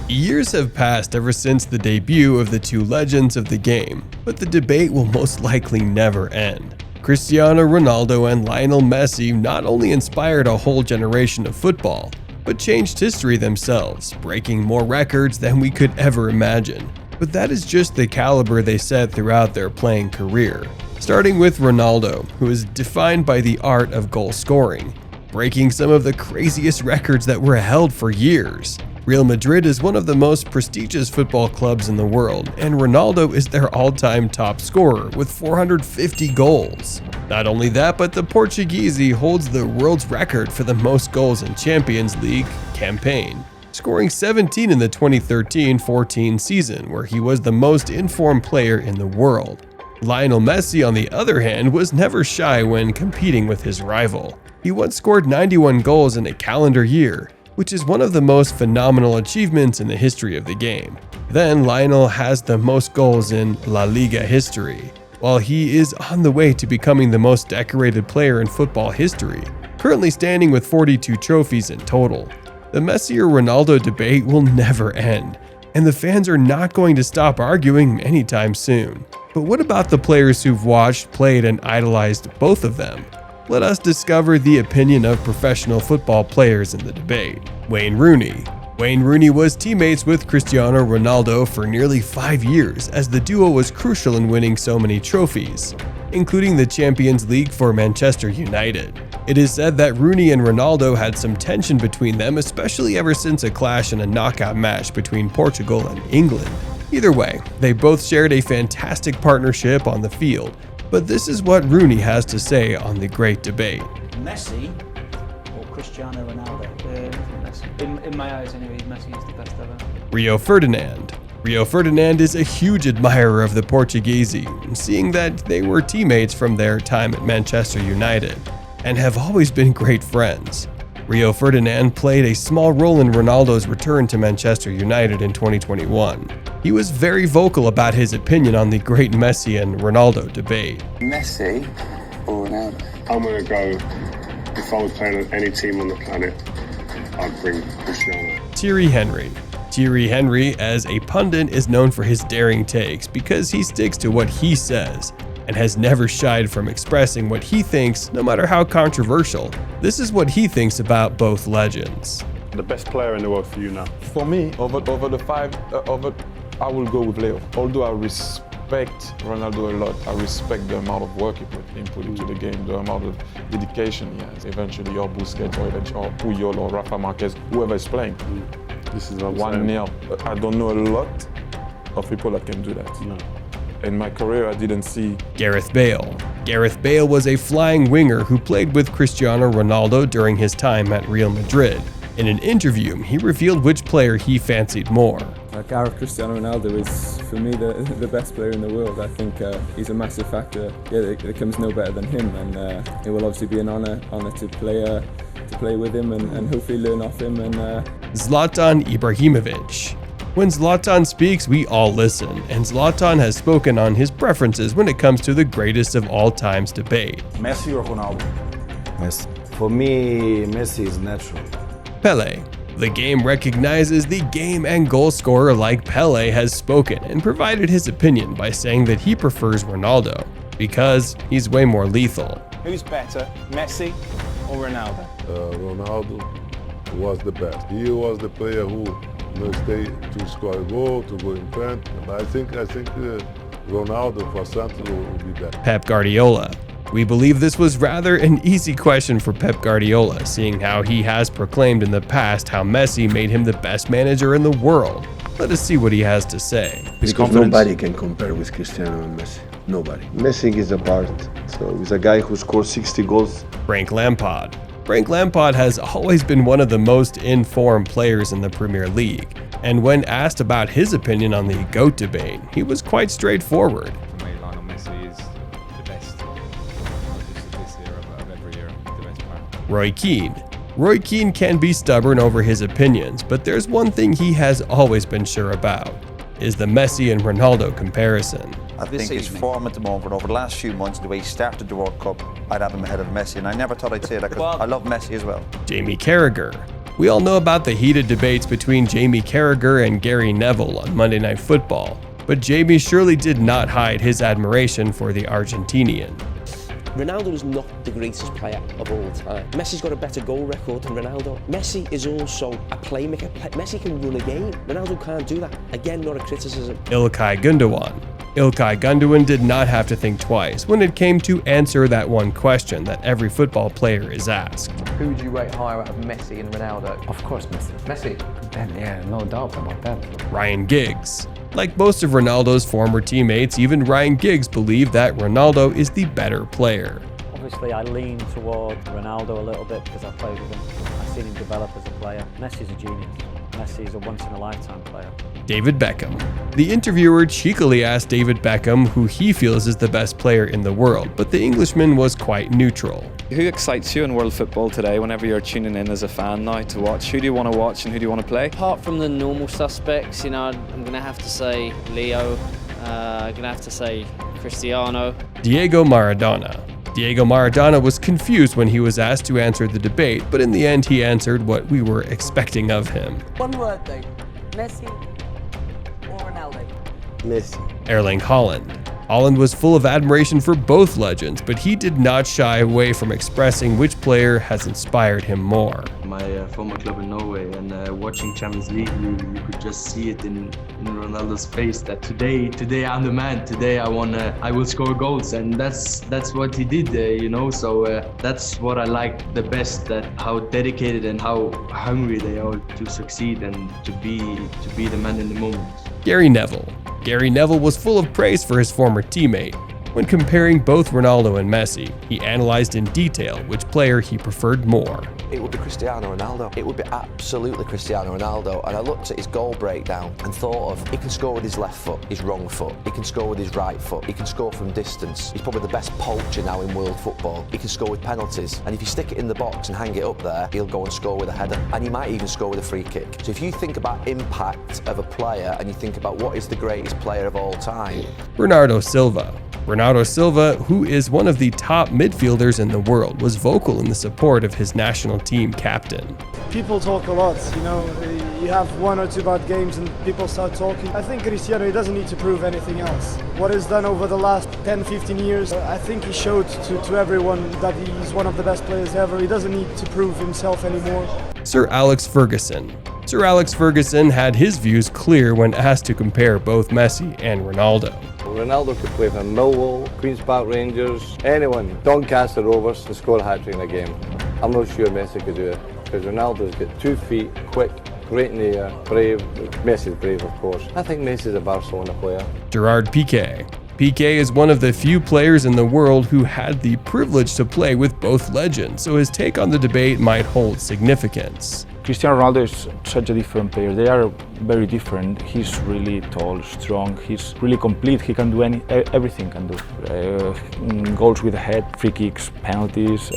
Years have passed ever since the debut of the two legends of the game, but the debate will most likely never end. Cristiano Ronaldo and Lionel Messi not only inspired a whole generation of football, but changed history themselves, breaking more records than we could ever imagine. But that is just the caliber they set throughout their playing career. Starting with Ronaldo, who is defined by the art of goal scoring, breaking some of the craziest records that were held for years. Real Madrid is one of the most prestigious football clubs in the world, and Ronaldo is their all-time top scorer with 450 goals. Not only that, but the Portuguese holds the world's record for the most goals in Champions League campaign, scoring 17 in the 2013-14 season, where he was the most informed player in the world. Lionel Messi, on the other hand, was never shy when competing with his rival. He once scored 91 goals in a calendar year, which is one of the most phenomenal achievements in the history of the game. Then Lionel has the most goals in La Liga history, while he is on the way to becoming the most decorated player in football history, currently standing with 42 trophies in total. The Messi or Ronaldo debate will never end, and the fans are not going to stop arguing anytime soon. But what about the players who've watched, played, and idolized both of them? Let us discover the opinion of professional football players in the debate. Wayne Rooney. Wayne Rooney was teammates with Cristiano Ronaldo for nearly 5 years, as the duo was crucial in winning so many trophies, including the Champions League for Manchester United. It is said that Rooney and Ronaldo had some tension between them, especially ever since a clash in a knockout match between Portugal and England. Either way, they both shared a fantastic partnership on the field. But this is what Rooney has to say on the great debate. Messi or Cristiano Ronaldo? Messi. In my eyes anyway, Messi is the best ever. Rio Ferdinand. Rio Ferdinand is a huge admirer of the Portuguese, seeing that they were teammates from their time at Manchester United, and have always been great friends. Rio Ferdinand played a small role in Ronaldo's return to Manchester United in 2021. He was very vocal about his opinion on the great Messi and Ronaldo debate. Messi or Ronaldo? I'm going to go, if I was playing on any team on the planet, I'd bring Cristiano. Thierry Henry. Thierry Henry, as a pundit, is known for his daring takes because he sticks to what he says and has never shied from expressing what he thinks, no matter how controversial. This is what he thinks about both legends. The best player in the world for you now? For me, over the five, I will go with Leo. Although I respect Ronaldo a lot, I respect the amount of work he put into the game, the amount of dedication he has. Eventually, or Busquets, or eventually Puyol, or Rafa Marquez, whoever is playing. This is what I'm 1-0. I don't know a lot of people that can do that. No. In my career, I didn't see Gareth Bale. Gareth Bale was a flying winger who played with Cristiano Ronaldo during his time at Real Madrid. In an interview, he revealed which player he fancied more. Cristiano Ronaldo is, for me, the best player in the world. I think he's a massive factor. Yeah, there comes no better than him, and it will obviously be an honor to play with him and hopefully learn off him. And ZLATAN Ibrahimovic. When ZLATAN speaks, we all listen, and ZLATAN has spoken on his preferences when it comes to the greatest of all times debate. Messi or Ronaldo? Messi. For me, Messi is natural. Pele. The game recognizes the game and goal scorer like Pele has spoken and provided his opinion by saying that he prefers Ronaldo because he's way more lethal. Who's better, Messi or Ronaldo? Ronaldo was the best. He was the player who stay to score a goal, to go in front. And I think Ronaldo for Santos will be better. Pep Guardiola. We believe this was rather an easy question for Pep Guardiola, seeing how he has proclaimed in the past how Messi made him the best manager in the world. Let us see what he has to say. Because nobody can compare with Cristiano and Messi. Nobody. Messi is apart. So he's a guy who scored 60 goals. Frank Lampard. Frank Lampard has always been one of the most informed players in the Premier League, and when asked about his opinion on the GOAT debate, he was quite straightforward. For me, Lionel Messi is the best, not just this year, but of every year, the best player. Roy Keane. Roy Keane can be stubborn over his opinions, but there's one thing he has always been sure about, is the Messi and Ronaldo comparison. I think his form at the moment, over the last few months, the way he started the World Cup, I'd have him ahead of Messi, and I never thought I'd say that because I love Messi as well. Jamie Carragher. We all know about the heated debates between Jamie Carragher and Gary Neville on Monday Night Football, but Jamie surely did not hide his admiration for the Argentinian. Ronaldo is not the greatest player of all time. Messi's got a better goal record than Ronaldo. Messi is also a playmaker. Messi can run a game. Ronaldo can't do that. Again, not a criticism. İlkay Gündoğan. İlkay Gündoğan did not have to think twice when it came to answer that one question that every football player is asked. Who would you rate higher out of Messi and Ronaldo? Of course Messi. Messi? Then, yeah, no doubt about that. Ryan Giggs. Like most of Ronaldo's former teammates, even Ryan Giggs believed that Ronaldo is the better player. Obviously, I lean toward Ronaldo a little bit because I played with him. I've seen him develop as a player. Messi's a genius. Messi is a once-in-a-lifetime player. David Beckham. The interviewer cheekily asked David Beckham who he feels is the best player in the world, but the Englishman was quite neutral. Who excites you in world football today whenever you're tuning in as a fan now to watch? Who do you want to watch and who do you want to play? Apart from the normal suspects, you know, I'm going to have to say Leo, I'm going to have to say Cristiano. Diego Maradona. Diego Maradona was confused when he was asked to answer the debate, but in the end he answered what we were expecting of him. One word though, Messi or Ronaldo? Messi. Erling Haaland. Haaland was full of admiration for both legends, but he did not shy away from expressing which player has inspired him more. My former club in Norway, and watching Champions League, you could just see it in Ronaldo's face that today I'm the man. Today I will score goals, and that's what he did, you know. So that's what I like the best, that how dedicated and how hungry they are to succeed and to be the man in the moment. Gary Neville. Gary Neville was full of praise for his former teammate. When comparing both Ronaldo and Messi, he analyzed in detail which player he preferred more. It would be Cristiano Ronaldo. It would be absolutely Cristiano Ronaldo. And I looked at his goal breakdown and thought of, he can score with his left foot, his wrong foot. He can score with his right foot. He can score from distance. He's probably the best poacher now in world football. He can score with penalties. And if you stick it in the box and hang it up there, he'll go and score with a header. And he might even score with a free kick. So if you think about impact of a player and you think about what is the greatest player of all time. Bernardo Silva. Bernardo Silva, who is one of the top midfielders in the world, was vocal in the support of his national team captain. People talk a lot, you know, you have one or two bad games and people start talking. I think Cristiano, he doesn't need to prove anything else. What he's done over the last 10-15 years, I think he showed to everyone that he's one of the best players ever. He doesn't need to prove himself anymore. Sir Alex Ferguson. Sir Alex Ferguson had his views clear when asked to compare both Messi and Ronaldo. Ronaldo could play for Millwall, Queen's Park Rangers, anyone, Doncaster Rovers, and score a hat-trick in a game. I'm not sure Messi could do it, because Ronaldo's got 2 feet, quick, great in the air, brave. Messi's brave, of course. I think Messi's a Barcelona player. Gerard Pique. Pique is one of the few players in the world who had the privilege to play with both legends, so his take on the debate might hold significance. Cristiano Ronaldo is such a different player. They are very different. He's really tall, strong. He's really complete. He can do everything. Can do goals with the head, free kicks, penalties,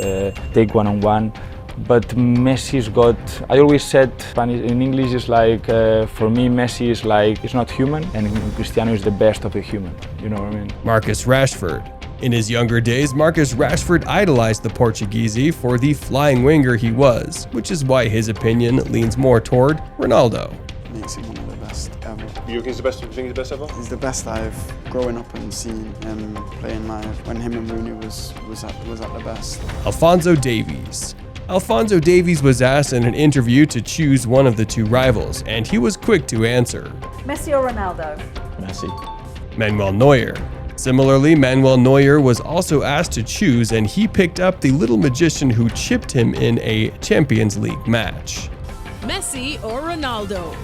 take one-on-one. But Messi's got. I always said in English is like for me Messi is like he's not human, and Cristiano is the best of the human. You know what I mean? Marcus Rashford. In his younger days, Marcus Rashford idolized the Portuguese for the flying winger he was, which is why his opinion leans more toward Ronaldo. Makes him one of the best ever. You think he's the best? You think he's the best ever? He's the best I've grown up and seen him playing live. When him and Rooney was at the best. Alphonso Davies. Alphonso Davies was asked in an interview to choose one of the two rivals, and he was quick to answer. Messi or Ronaldo? Messi. Manuel Neuer. Similarly, Manuel Neuer was also asked to choose, and he picked up the little magician who chipped him in a Champions League match. Messi or Ronaldo?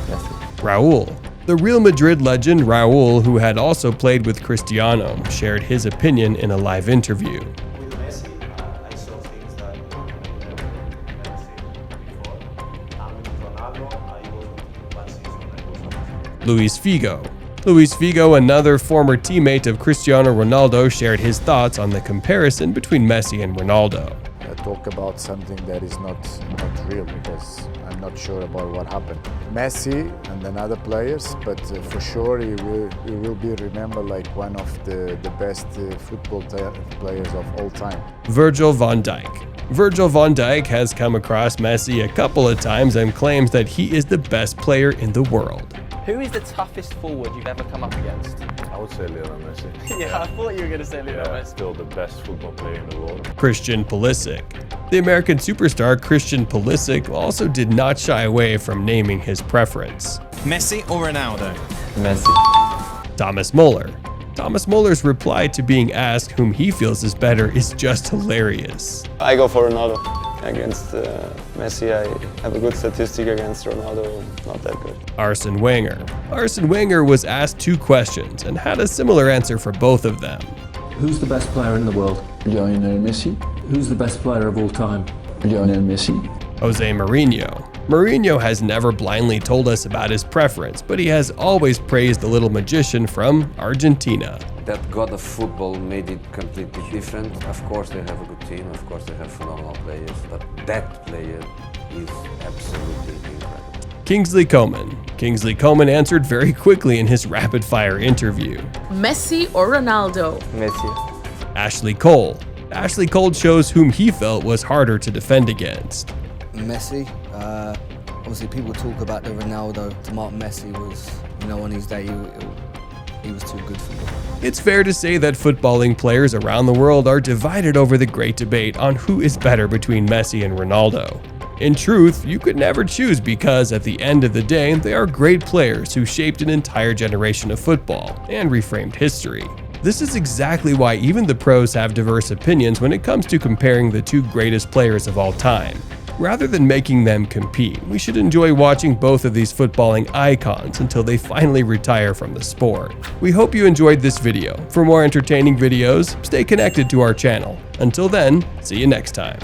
Messi. Raúl. The Real Madrid legend Raúl, who had also played with Cristiano, shared his opinion in a live interview. With Messi, I saw things that I never seen before. And with Ronaldo, I was one season, Luis Figo. Luis Figo, another former teammate of Cristiano Ronaldo, shared his thoughts on the comparison between Messi and Ronaldo. Talk about something that is not real, because not sure about what happened. Messi and then other players, but for sure he will be remembered like one of the best football players of all time. Virgil van Dijk. Virgil van Dijk has come across Messi a couple of times and claims that he is the best player in the world. Who is the toughest forward you've ever come up against? I would say Lionel Messi. Yeah, I thought you were going to say Lionel Messi. Still the best football player in the world. Christian Pulisic. The American superstar Christian Pulisic also did not shy away from naming his preference. Messi or Ronaldo? Messi. Thomas Muller. Thomas Muller's reply to being asked whom he feels is better is just hilarious. I go for Ronaldo. Against Messi, I have a good statistic. Against Ronaldo, not that good. Arsene Wenger. Arsene Wenger was asked 2 questions and had a similar answer for both of them. Who's the best player in the world? Lionel Messi. Who's the best player of all time? Lionel Messi. Jose Mourinho. Mourinho has never blindly told us about his preference, but he has always praised the little magician from Argentina. That god of football made it completely different. Of course they have a good team, of course they have phenomenal players, but that player is absolutely incredible. Kingsley Coman. Kingsley Coman answered very quickly in his rapid-fire interview. Messi or Ronaldo? Messi. Ashley Cole. Ashley Cole chose whom he felt was harder to defend against. Messi. Obviously people talk about the Ronaldo. To mark Messi was, on his day, he was too good for me. It's fair to say that footballing players around the world are divided over the great debate on who is better between Messi and Ronaldo. In truth, you could never choose because at the end of the day, they are great players who shaped an entire generation of football and reframed history. This is exactly why even the pros have diverse opinions when it comes to comparing the 2 greatest players of all time. Rather than making them compete, we should enjoy watching both of these footballing icons until they finally retire from the sport. We hope you enjoyed this video. For more entertaining videos, stay connected to our channel. Until then, see you next time.